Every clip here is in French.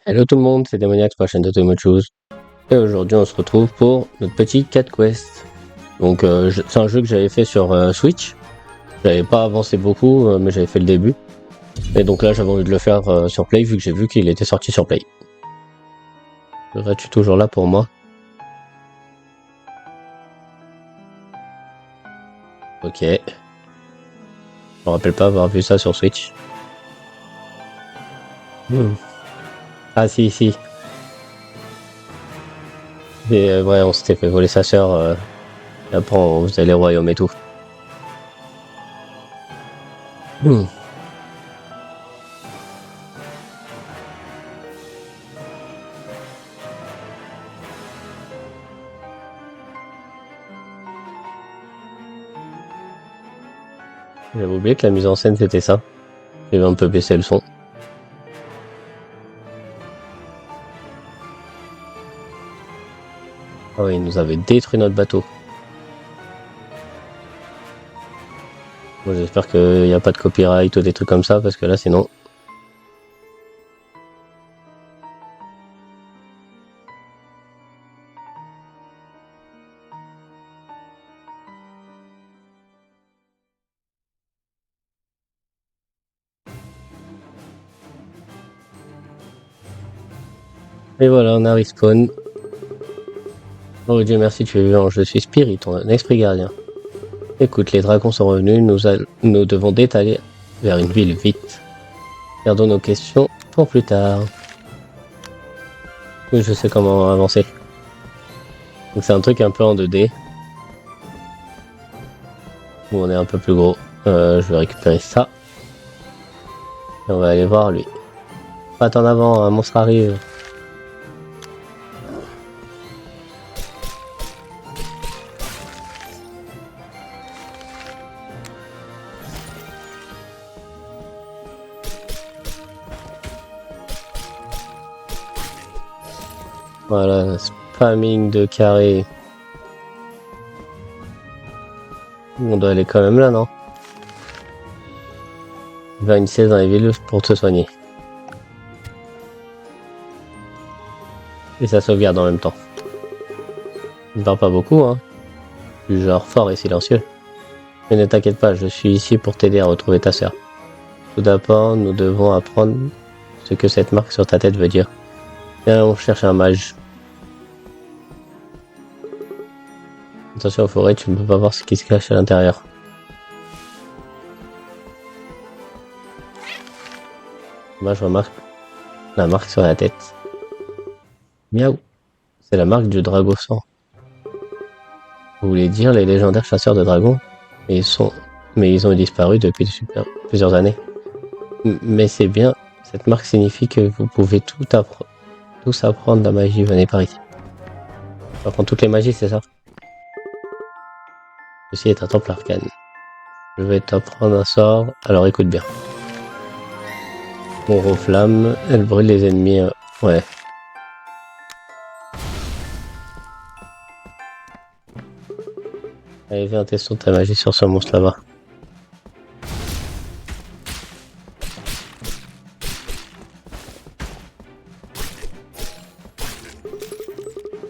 Hello tout le monde, c'est Demoniax pour la chaîne d'Automochoose. Et aujourd'hui on se retrouve pour notre petit Cat Quest. Donc c'est un jeu que j'avais fait sur Switch. J'avais pas avancé beaucoup, mais j'avais fait le début. Et donc là j'avais envie de le faire sur Play vu que j'ai vu qu'il était sorti sur Play. Serais-tu toujours là pour moi? Ok. Je me rappelle pas avoir vu ça sur Switch. Ah si. Et ouais, on s'était fait voler sa sœur. Et après on faisait les royaumes et tout. J'avais oublié que la mise en scène c'était ça. J'avais un peu baissé le son. Ah oui, il nous avait détruit notre bateau. Bon, j'espère qu'il n'y a pas de copyright ou des trucs comme ça, parce que là, sinon... Et voilà, on a respawn. Oh Dieu merci, tu es vivant, je suis Spirit, ton esprit gardien. Écoute, les dragons sont revenus, nous devons détaler vers une ville vite. Gardons nos questions pour plus tard. Oui, je sais comment avancer. Donc c'est un truc un peu en 2D. Où on est un peu plus gros. Je vais récupérer ça. Et on va aller voir lui. Pas en avant, un monstre arrive. Voilà, spamming de carré. On doit aller quand même là, non? Vers une sieste dans les villes pour te soigner. Et ça sauvegarde en même temps. Il ne parle pas beaucoup, hein. Du genre fort et silencieux. Mais ne t'inquiète pas, je suis ici pour t'aider à retrouver ta sœur. Tout d'abord, nous devons apprendre ce que cette marque sur ta tête veut dire. Viens, on cherche un mage. Attention aux forêts, tu ne peux pas voir ce qui se cache à l'intérieur. Moi, je remarque la marque sur la tête. Miaou. C'est la marque du Dragosan. Vous voulez dire les légendaires chasseurs de dragons? Mais ils ont disparu depuis plusieurs années. Mais c'est bien, cette marque signifie que vous pouvez tous apprendre la magie, venez par ici. On apprend toutes les magies, c'est ça? Ceci est un temple arcane. Je vais t'apprendre un sort, alors écoute bien. Mon flamme, elle brûle les ennemis, ouais. Allez, viens, testons ta magie sur ce monstre là-bas.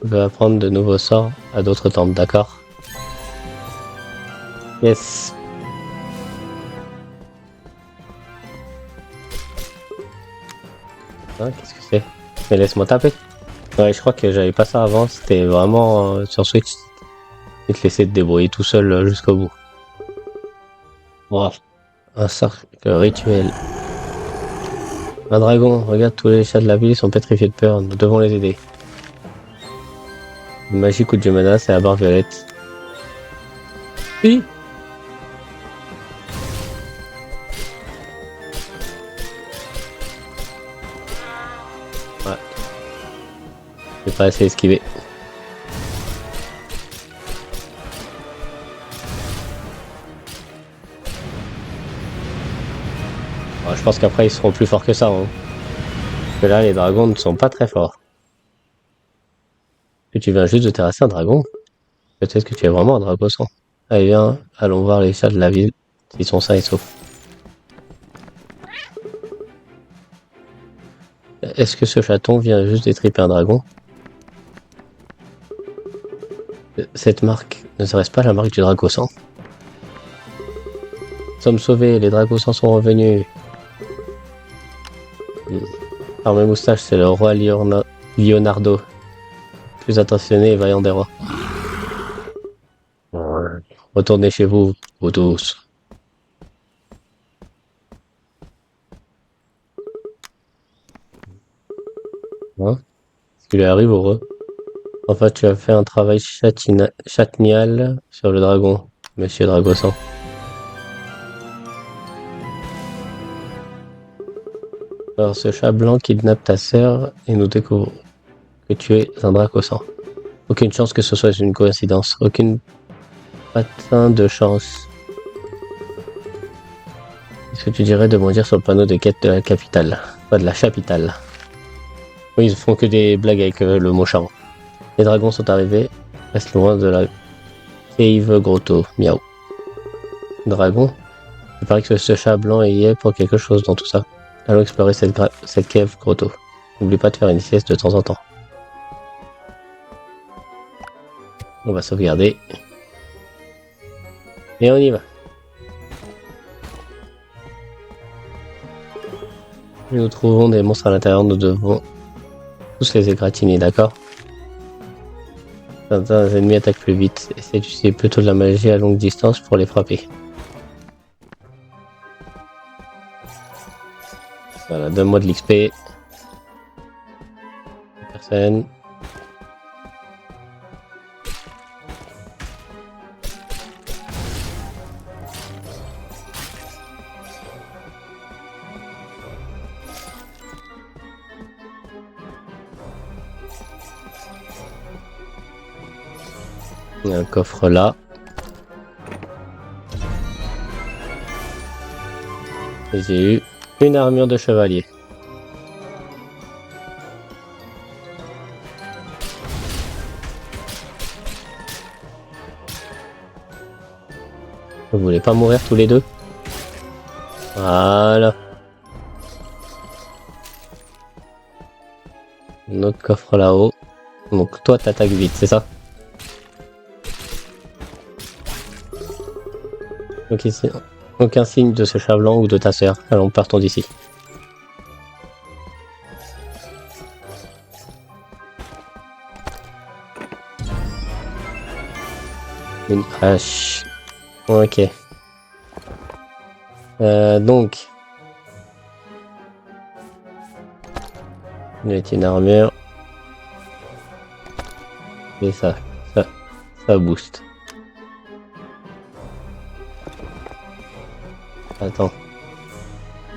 Je vais apprendre de nouveaux sorts à d'autres temples, d'accord? Yes. Hein, qu'est-ce que c'est? Mais laisse-moi taper. Ouais, je crois que j'avais pas ça avant, c'était vraiment sur Switch. Et te laisser te débrouiller tout seul jusqu'au bout. Wow. Un cercle rituel. Un dragon, regarde, tous les chats de la ville sont pétrifiés de peur, nous devons les aider. Une magie coup de dieu menace et la barre violette. Oui. Ouais. J'ai pas assez esquivé. Ouais, je pense qu'après ils seront plus forts que ça. Hein. Parce que là les dragons ne sont pas très forts. Et tu viens juste de terrasser un dragon. Peut-être que tu es vraiment un dragon sang. Allez viens, allons voir les chats de la ville. S'ils sont sains et saufs. Est-ce que ce chaton vient juste d'étriper un dragon? Cette marque ne serait-ce pas la marque du Drago-sang? Nous sommes sauvés, les Dragos-sang sont revenus. Par mes moustaches, c'est le roi Leonardo, plus attentionné et vaillant des rois. Retournez chez vous, vous tous. Hein? Ce qui lui arrive, heureux. En fait, tu as fait un travail chatinial sur le dragon, monsieur Drago-sang. Alors, ce chat blanc kidnappe ta sœur et nous découvre que tu es un Drago-sang. Aucune chance que ce soit une coïncidence. Aucune patin de chance. Qu'est-ce que tu dirais de bondir sur le panneau de quête de la capitale? Pas de la chapitale. Oui, ils font que des blagues avec le mot chat. Les dragons sont arrivés. Reste loin de la cave grotto. Miaou. Dragon? Il paraît que ce chat blanc y est pour quelque chose dans tout ça. Allons explorer cette cave grotto. N'oublie pas de faire une sieste de temps en temps. On va sauvegarder. Et on y va. Nous trouvons des monstres à l'intérieur, nous devons tous les égratigner, d'accord? Certains ennemis attaquent plus vite. Essaye d'utiliser plutôt de la magie à longue distance pour les frapper. Voilà, donne-moi de l'XP. Personne. Il y a un coffre là. Et j'ai eu une armure de chevalier. Vous voulez pas mourir tous les deux? Voilà. Un autre coffre là-haut. Donc toi t'attaques vite, c'est ça? Donc ici, aucun signe de ce chat blanc ou de ta sœur. Allons, partons d'ici. Une hache. Ok. Donc. Il y a une armure. Et ça booste. Attends.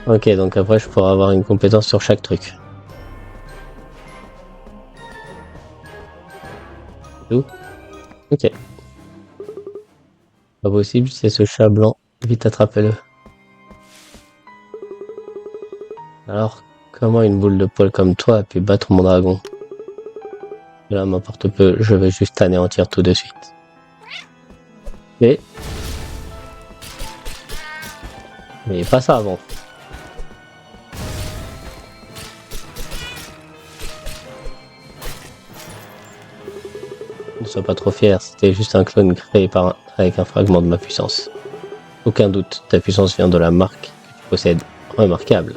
Ok, donc après je pourrais avoir une compétence sur chaque truc. Tout. Ok. Pas possible, c'est ce chat blanc. Vite, attrapez-le. Alors, comment une boule de poil comme toi a pu battre mon dragon? Cela m'importe peu, je vais juste t'anéantir tout de suite. Mais pas ça avant. Ne sois pas trop fier, c'était juste un clone créé avec un fragment de ma puissance. Aucun doute, ta puissance vient de la marque que tu possèdes. Remarquable.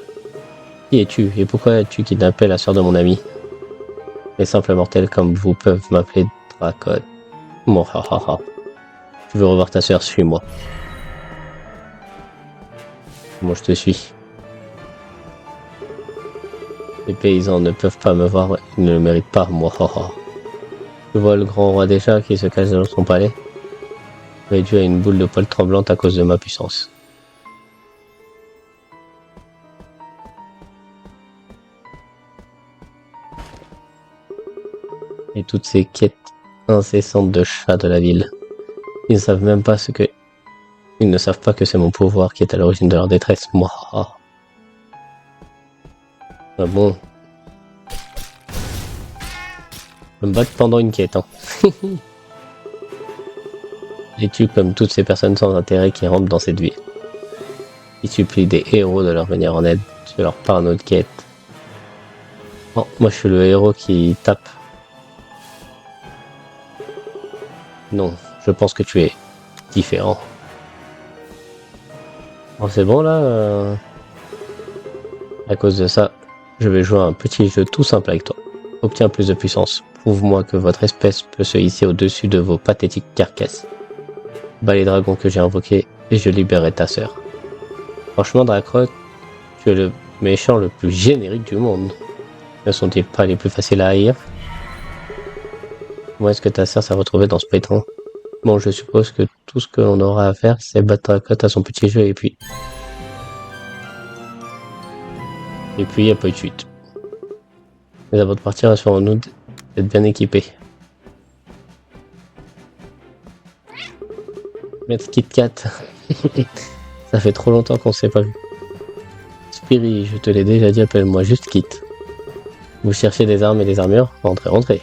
Qui es-tu et pourquoi as-tu kidnappé la sœur de mon ami? Les simples mortels comme vous peuvent m'appeler Dracon. Bon, hahaha. Tu veux revoir ta sœur, suis-moi. Moi je te suis. Les paysans ne peuvent pas me voir, ils ne le méritent pas, moi. Tu vois le grand roi des chats qui se cache dans son palais? Réduit à une boule de poil tremblante à cause de ma puissance. Et toutes ces quêtes incessantes de chats de la ville. Ils ne savent même pas Ils ne savent pas que c'est mon pouvoir qui est à l'origine de leur détresse. Moi. Ah bon. Je me battre pendant une quête, hein. Et tu comme toutes ces personnes sans intérêt qui rentrent dans cette vie. Ils supplient des héros de leur venir en aide. Je leur pars notre quête. Non, moi je suis le héros qui tape. Non, je pense que tu es différent. Bon, c'est bon là. À cause de ça, je vais jouer à un petit jeu tout simple avec toi. Obtiens plus de puissance. Prouve-moi que votre espèce peut se hisser au-dessus de vos pathétiques carcasses. Bats les dragons que j'ai invoqués et je libérerai ta sœur. Franchement, Drakroc, tu es le méchant le plus générique du monde. Ne sont-ils pas les plus faciles à haïr? Comment est-ce que ta sœur s'est retrouvée dans ce pétrin? Bon, je suppose que tout ce que l'on aura à faire, c'est battre Drakroc à son petit jeu et puis... il n'y a pas eu de suite. Mais avant de partir, assurons-nous d'être bien équipés. Maître Kit Kat. Ça fait trop longtemps qu'on s'est pas vu. Spiri, je te l'ai déjà dit, appelle-moi juste Kit. Vous cherchez des armes et des armures? Entrez, entrez.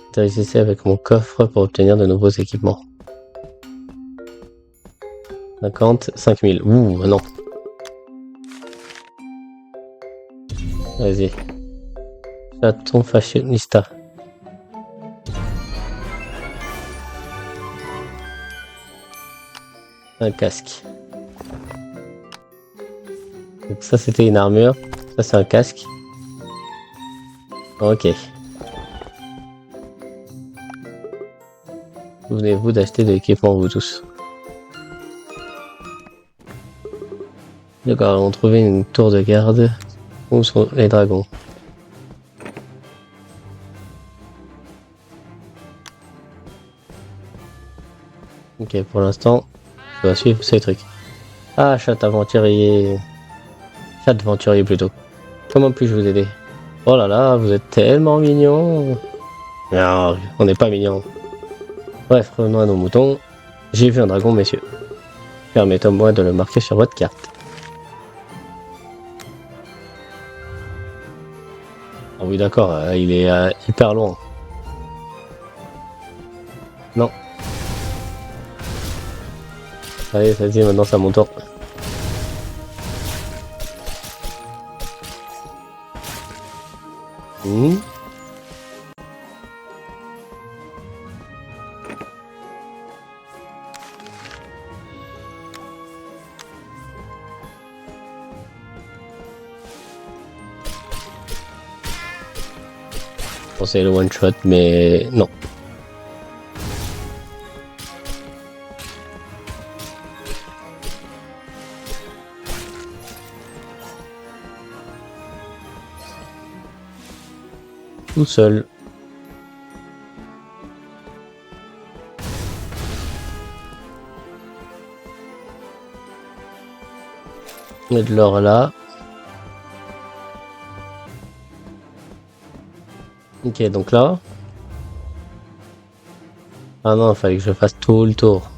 Interagissez avec mon coffre pour obtenir de nouveaux équipements. 50, 5000. Ouh, non. Vas-y. Chaton fashionista. Un casque. Donc ça c'était une armure. Ça c'est un casque. Ok. Souvenez-vous d'acheter de l'équipement vous tous. D'accord, on trouvait une tour de garde. Où sont les dragons? Ok, pour l'instant, je dois suivre ces trucs. Ah, chat aventurier. Chat aventurier plutôt. Comment puis-je vous aider? Oh là là, vous êtes tellement mignon. Non, on n'est pas mignon. Bref, revenons à nos moutons. J'ai vu un dragon, messieurs. Permettez-moi de le marquer sur votre carte. Ah oui, d'accord, il est hyper loin. Non. Allez, vas-y, maintenant c'est à mon tour. Je pensais le one shot, mais non. Tout seul. Il y a de l'or là. Ok, donc là. Ah non, il fallait que je fasse tout le tour.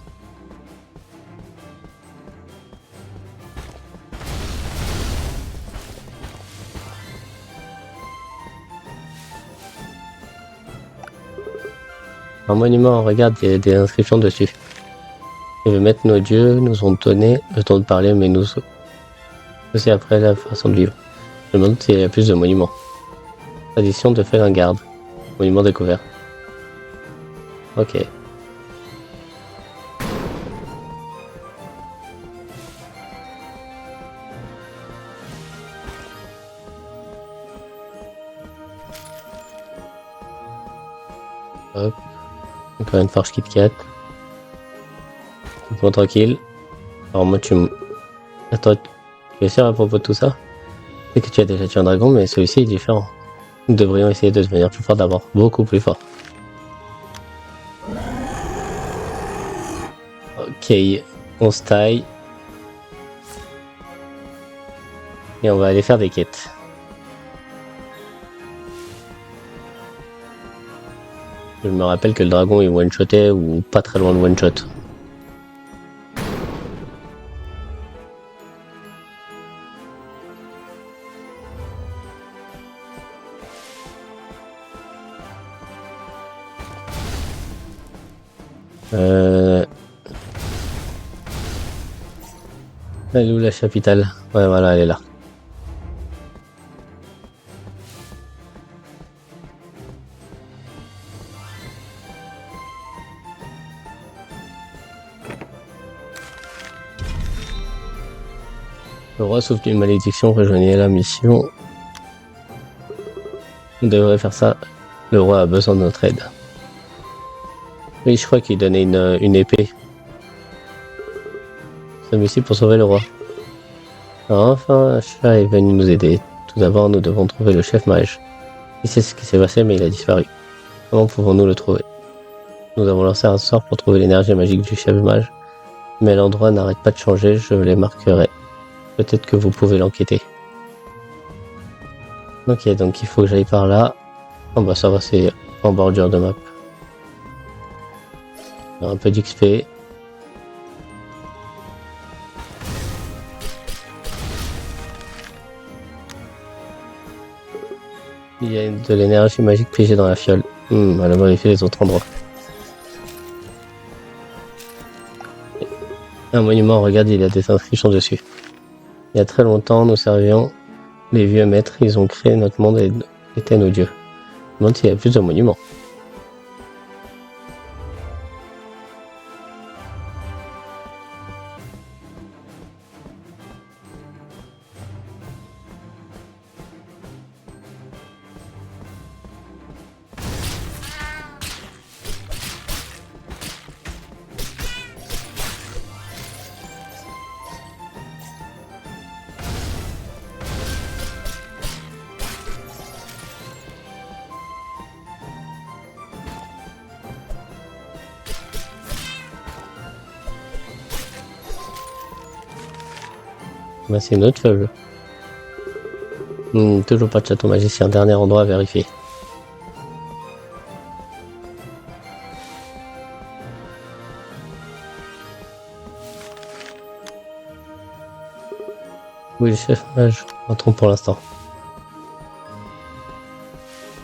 Un monument, regarde, il y a des inscriptions dessus. Je vais mettre nos dieux, nous ont donné le temps de parler, mais nous aussi après la façon de vivre. Je me demande s'il y a plus de monuments. Tradition de Fellingarde. Monument découvert. Ok. Hop. Encore une forge Kit Kat. Bon, tranquille. Alors moi tu me... Attends, tu es sûr à propos de tout ça? C'est que tu as déjà tué un dragon, mais celui-ci est différent. Nous devrions essayer de devenir plus fort d'abord. Beaucoup plus fort. Ok, on se taille. Et on va aller faire des quêtes. Je me rappelle que le dragon il one-shotait ou pas très loin de one-shot. Elle est où la capitale? Ouais, voilà, elle est là. Le roi souffle d'une malédiction, rejoignez la mission. On devrait faire ça. Le roi a besoin de notre aide. Oui, je crois qu'il donnait une épée. Celui-ci pour sauver le roi. Alors enfin, un chat est venu nous aider. Tout d'abord, nous devons trouver le chef mage. Il sait ce qui s'est passé, mais il a disparu. Comment pouvons-nous le trouver? Nous avons lancé un sort pour trouver l'énergie magique du chef mage. Mais l'endroit n'arrête pas de changer, je les marquerai. Peut-être que vous pouvez l'enquêter. Ok, donc il faut que j'aille par là. Oh bah ça va, c'est en bordure de map. Un peu d'XP. Il y a de l'énergie magique piégée dans la fiole. Allons vérifier les autres endroits. Un monument, regarde, il y a des inscriptions dessus. Il y a très longtemps, nous servions les vieux maîtres, ils ont créé notre monde et étaient nos dieux. Je me demande s'il y a plus de monuments. Bah, c'est une autre feuille. Toujours pas de château magicien, dernier endroit à vérifier. Oui, le chef mage, entrons pour l'instant.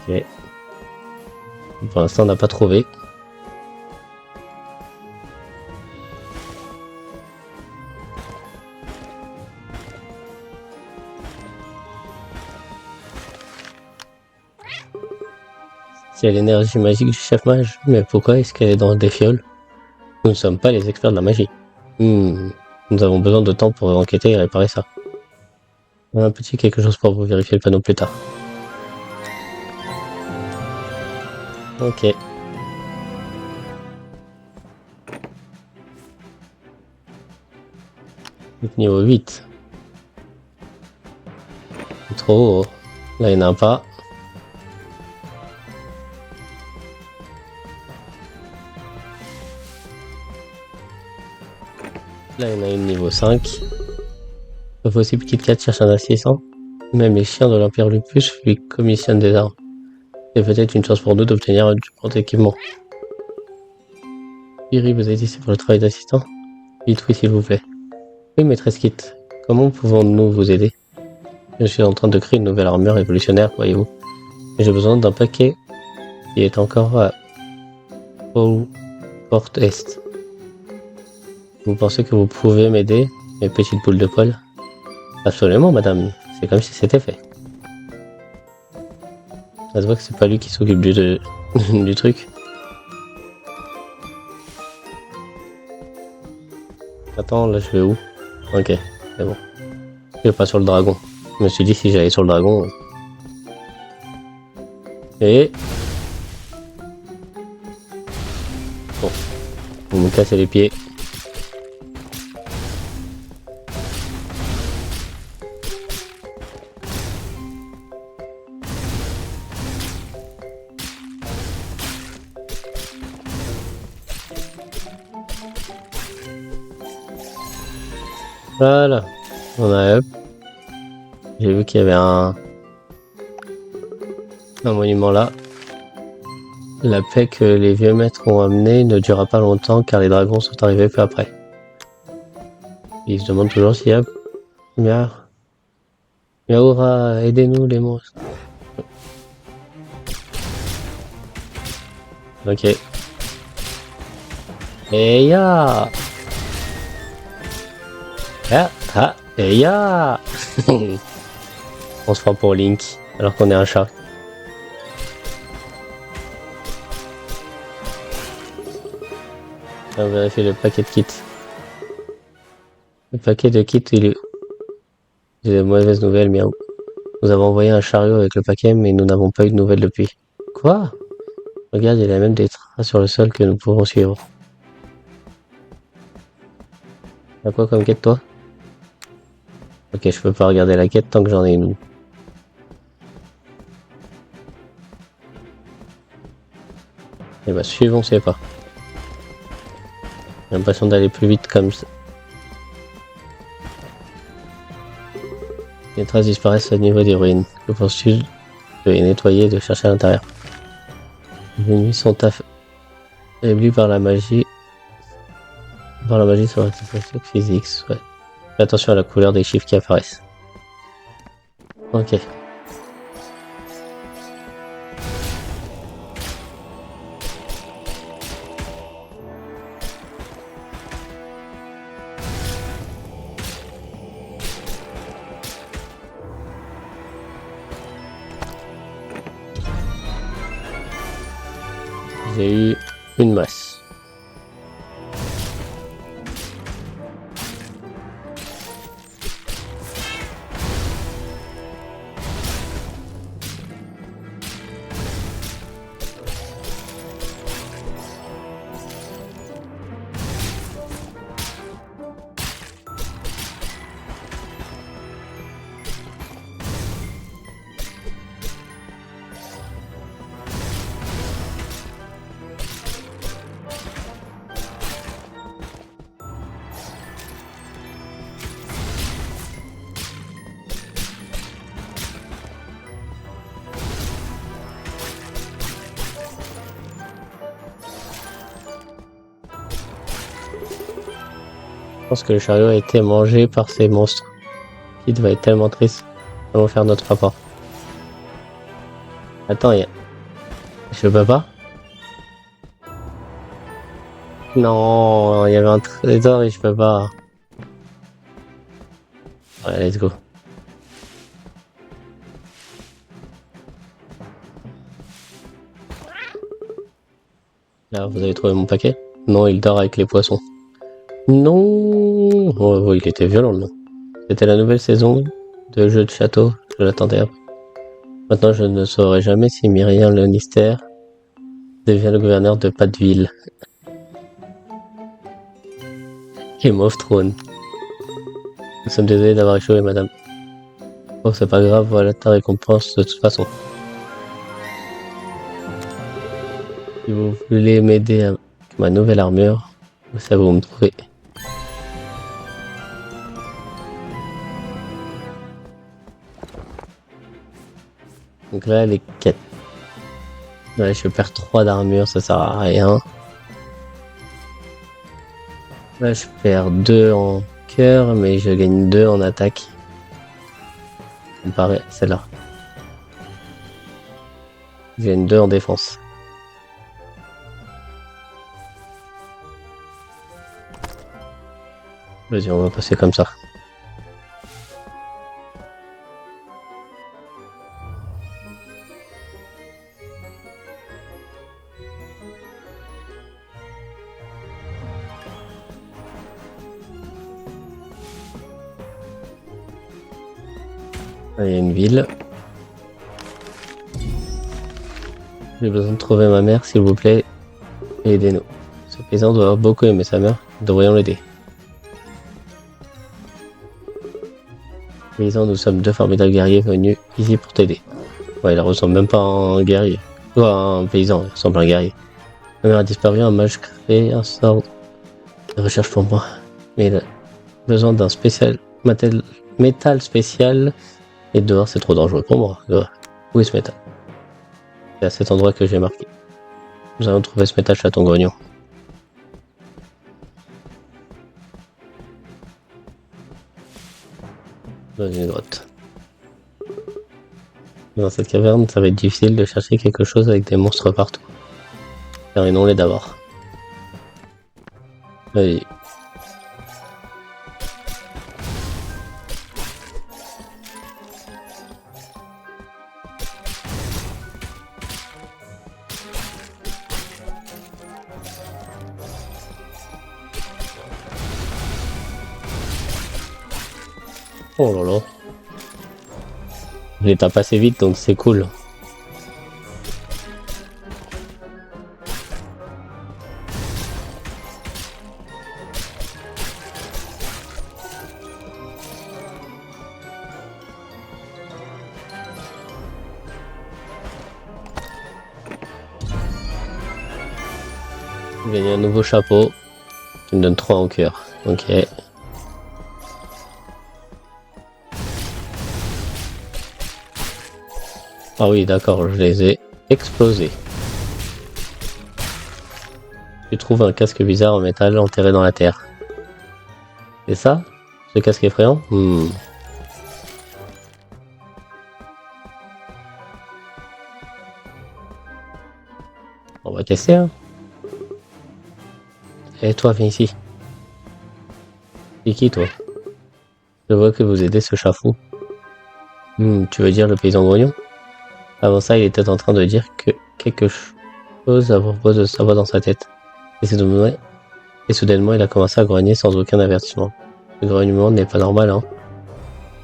Ok. Pour l'instant, on n'a pas trouvé. C'est l'énergie magique du chef mage. Mais pourquoi est-ce qu'elle est dans des fioles? Nous ne sommes pas les experts de la magie. Nous avons besoin de temps pour enquêter et réparer ça. Un petit quelque chose pour vous vérifier le panneau plus tard. Ok. Niveau 8. Trop haut. Là, il n'y en a pas. Là, il y en a une niveau 5. Pas possible Kit Kat cherche un assistant. Même les chiens de l'Empire Lupus lui commissionnent des armes. C'est peut-être une chance pour nous d'obtenir du bon équipement. Iri, vous êtes ici pour le travail d'assistant? Dites oui, s'il vous plaît. Oui, maîtresse Kit. Comment pouvons-nous vous aider? Je suis en train de créer une nouvelle armure révolutionnaire, voyez-vous. Et j'ai besoin d'un paquet qui est encore à Porte Est. Vous pensez que vous pouvez m'aider, mes petites boules de poil? Absolument, madame. C'est comme si c'était fait. Ça se voit que c'est pas lui qui s'occupe du truc. Attends, là je vais où? Ok, c'est bon. Je vais pas sur le dragon. Je me suis dit si j'allais sur le dragon. Et... Bon. Vous me cassez les pieds. Voilà, on a up. J'ai vu qu'il y avait un monument là. La paix que les vieux maîtres ont amenée ne durera pas longtemps car les dragons sont arrivés peu après. Ils se demandent toujours s'il y a Miaoura, aidez-nous les monstres. Ok. Et ya. Et ya. On se prend pour Link, alors qu'on est un chat. On va vérifier le paquet de kits. Le paquet de kits, il est... J'ai de mauvaises nouvelles, miaou. Nous avons envoyé un chariot avec le paquet, mais nous n'avons pas eu de nouvelles depuis. Quoi? Regarde, il y a même des traces sur le sol que nous pourrons suivre. T'as quoi comme quête, toi? Ok, je peux pas regarder la quête tant que j'en ai une. Et bah, suivons ces pas. J'ai l'impression d'aller plus vite comme ça. Les traces disparaissent au niveau des ruines. Que penses-tu de les nettoyer et de chercher à l'intérieur? Les nuits sont affaiblies par la magie. Par la magie sur l'artifact physique. Ouais. Fais attention à la couleur des chiffres qui apparaissent. Ok. J'ai eu une masse. Je pense que le chariot a été mangé par ces monstres. Il va être tellement triste. Allons faire notre rapport. Attends, je peux pas? Non, il y avait un trésor et je peux pas. Ouais, let's go. Là, vous avez trouvé mon paquet? Non, il dort avec les poissons. Non! Oh, il était violent, le nom. C'était la nouvelle saison de jeu de château. Je l'attendais un peu. Maintenant, je ne saurai jamais si Myriam Lannister devient le gouverneur de Padville. Game of Thrones. Nous sommes désolés d'avoir échoué, madame. Oh, c'est pas grave, voilà ta récompense de toute façon. Si vous voulez m'aider avec ma nouvelle armure, vous savez où me trouver. Donc là, les quêtes. Ouais, je perds 3 d'armure, ça sert à rien. Là, je perds 2 en cœur, mais je gagne 2 en attaque. Comparé à celle-là. Je gagne 2 en défense. Vas-y, on va passer comme ça. Il y a une ville. J'ai besoin de trouver ma mère, s'il vous plaît. Et aidez-nous. Ce paysan doit avoir beaucoup aimé sa mère. Nous devrions l'aider. Paysan, nous sommes 2 formidables guerriers venus ici pour t'aider. Ouais, il ressemble même pas à un guerrier. Ou à un paysan, il ressemble à un guerrier. Ma mère a disparu, un mage crée un sort de recherche pour moi. Mais il a besoin d'un métal spécial. Et dehors, c'est trop dangereux pour moi. Dehors. Où est ce métal? C'est à cet endroit que j'ai marqué. Nous allons trouver ce métal chaton grognon. Dans une grotte. Dans cette caverne, ça va être difficile de chercher quelque chose avec des monstres partout. Terminons-les d'abord. Vas-y. Oh là là. Je les tape assez vite, donc c'est cool. J'ai gagné un nouveau chapeau qui me donne 3 en cœur. Ok. Ah oui, d'accord, je les ai explosés. Tu trouves un casque bizarre en métal enterré dans la terre. C'est ça? Ce casque effrayant? On va tester, hein. Et toi, viens ici. C'est qui, toi? Je vois que vous aidez ce chat fou. Tu veux dire le paysan grognon? Avant ça, il était en train de dire que quelque chose à propos de sa voix dans sa tête. Et soudainement, il a commencé à grogner sans aucun avertissement. Le grognement n'est pas normal, hein.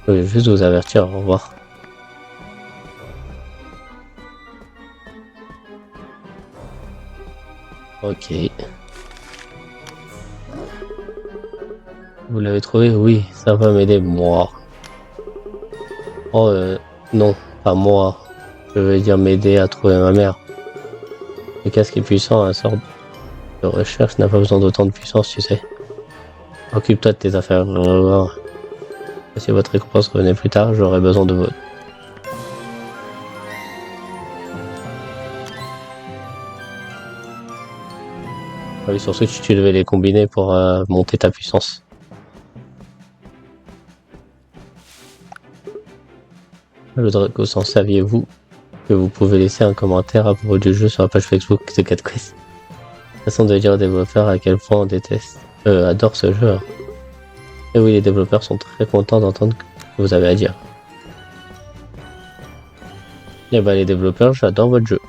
Je vais juste vous avertir, au revoir. Ok. Vous l'avez trouvé? Oui, ça va m'aider, moi. Oh, non, pas moi. Je veux dire m'aider à trouver ma mère. Le casque est puissant, un sort de recherche n'a pas besoin d'autant de puissance, tu sais. Occupe-toi de tes affaires. Si votre récompense revenait plus tard, j'aurais besoin de votre. Ah oui, sur Switch, tu devais les combiner pour monter ta puissance. Le Dragossan, saviez-vous que vous pouvez laisser un commentaire à propos du jeu sur la page Facebook de 4Quest? Façon de dire aux développeurs à quel point on déteste, adore ce jeu. Hein. Et oui, les développeurs sont très contents d'entendre ce que vous avez à dire. Et bah les développeurs, j'adore votre jeu.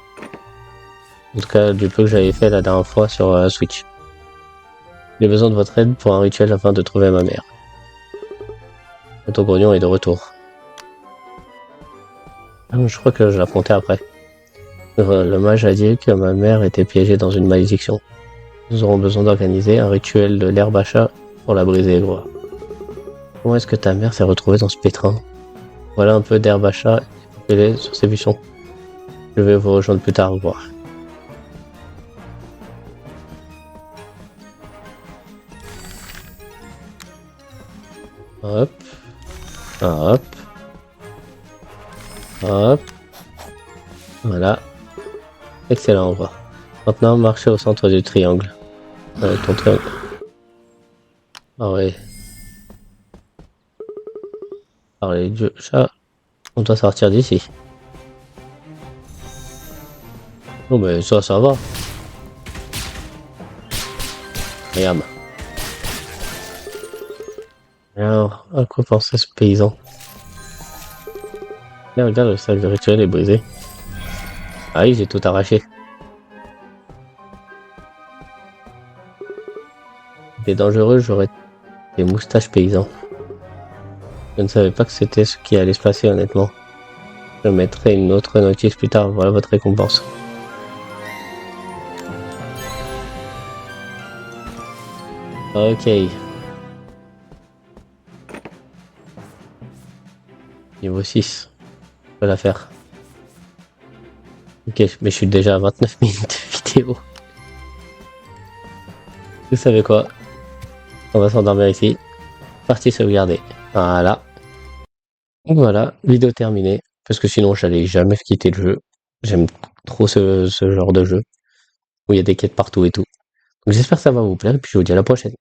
En tout cas, du peu que j'avais fait la dernière fois sur Switch. J'ai besoin de votre aide pour un rituel afin de trouver ma mère. Ton grognon est de retour. Je crois que je l'affrontais après. Le mage a dit que ma mère était piégée dans une malédiction. Nous aurons besoin d'organiser un rituel de l'herbe à chat pour la briser, gros. Comment est-ce que ta mère s'est retrouvée dans ce pétrin? Voilà un peu d'herbe à chat et sur ses buissons. Je vais vous rejoindre plus tard, au revoir. Hop. Hop. Hop. Voilà. Excellent, au revoir. Maintenant, marchez au centre du triangle. Ton triangle. Ah ouais. Alors les deux chats, on doit sortir d'ici. Oh mais ça va. Regarde. Alors, à quoi pensait ce paysan? Là, regarde, le sac de rituel est brisé. Ah oui, j'ai tout arraché. C'est dangereux, j'aurais des moustaches paysans. Je ne savais pas que c'était ce qui allait se passer, honnêtement. Je mettrai une autre notice plus tard, voilà votre récompense. Ok. Niveau 6. Je peux la faire. Ok, mais je suis déjà à 29 minutes de vidéo. Vous savez quoi? On va s'endormir ici. Partie sauvegardée. Voilà. Donc voilà, vidéo terminée. Parce que sinon, j'allais jamais quitter le jeu. J'aime trop ce genre de jeu. Où il y a des quêtes partout et tout. Donc j'espère que ça va vous plaire et puis je vous dis à la prochaine.